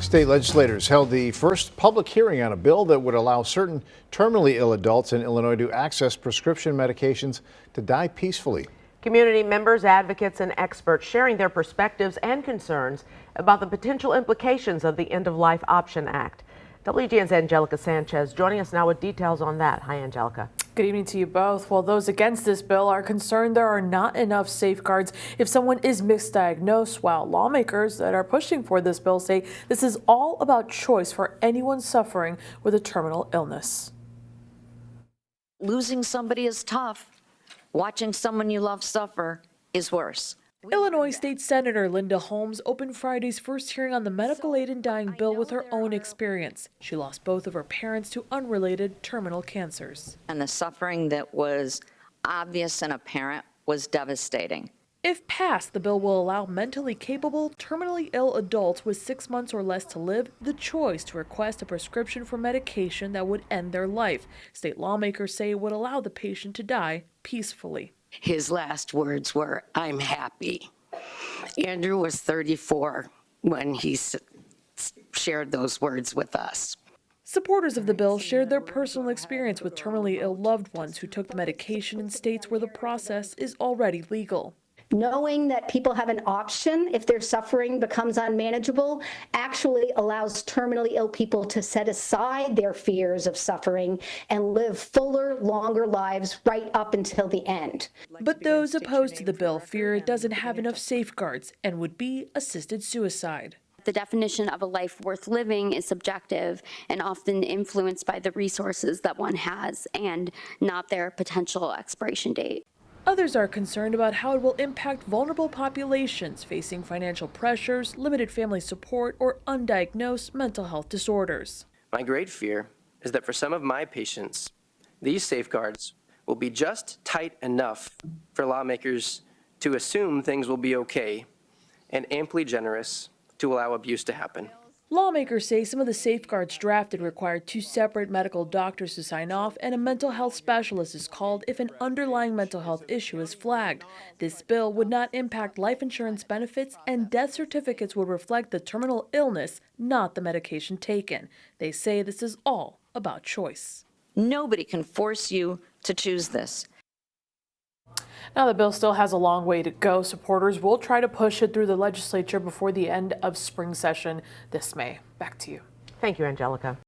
State legislators held the first public hearing on a bill that would allow certain terminally ill adults in Illinois to access prescription medications to die peacefully. Community members, advocates, and experts sharing their perspectives and concerns about the potential implications of the End of Life Option Act. WGN's Angelica Sanchez joining us now with details on that. Hi, Angelica. Good evening to you both. Well, those against this bill are concerned there are not enough safeguards if someone is misdiagnosed, while lawmakers that are pushing for this bill say this is all about choice for anyone suffering with a terminal illness. Losing somebody is tough. Watching someone you love suffer is worse. Illinois State Senator Linda Holmes opened Friday's first hearing on the medical aid in dying bill with her own experience. She lost both of her parents to unrelated terminal cancers. And the suffering that was obvious and apparent was devastating. If passed, the bill will allow mentally capable, terminally ill adults with 6 months or less to live the choice to request a prescription for medication that would end their life. State lawmakers say it would allow the patient to die peacefully. His last words were, "I'm happy." Andrew was 34 when he shared those words with us. Supporters of the bill shared their personal experience with terminally ill loved ones who took the medication in states where the process is already legal. Knowing that people have an option if their suffering becomes unmanageable actually allows terminally ill people to set aside their fears of suffering and live fuller, longer lives right up until the end. But those opposed to the bill fear it doesn't have enough safeguards and would be assisted suicide. The definition of a life worth living is subjective and often influenced by the resources that one has and not their potential expiration date. Others are concerned about how it will impact vulnerable populations facing financial pressures, limited family support, or undiagnosed mental health disorders. My great fear is that for some of my patients, these safeguards will be just tight enough for lawmakers to assume things will be okay and amply generous to allow abuse to happen. Lawmakers say some of the safeguards drafted require 2 separate medical doctors to sign off, and a mental health specialist is called if an underlying mental health issue is flagged. This bill would not impact life insurance benefits, and death certificates would reflect the terminal illness, not the medication taken. They say this is all about choice. Nobody can force you to choose this. Now, the bill still has a long way to go. Supporters will try to push it through the legislature before the end of spring session this May. Back to you. Thank you, Angelica.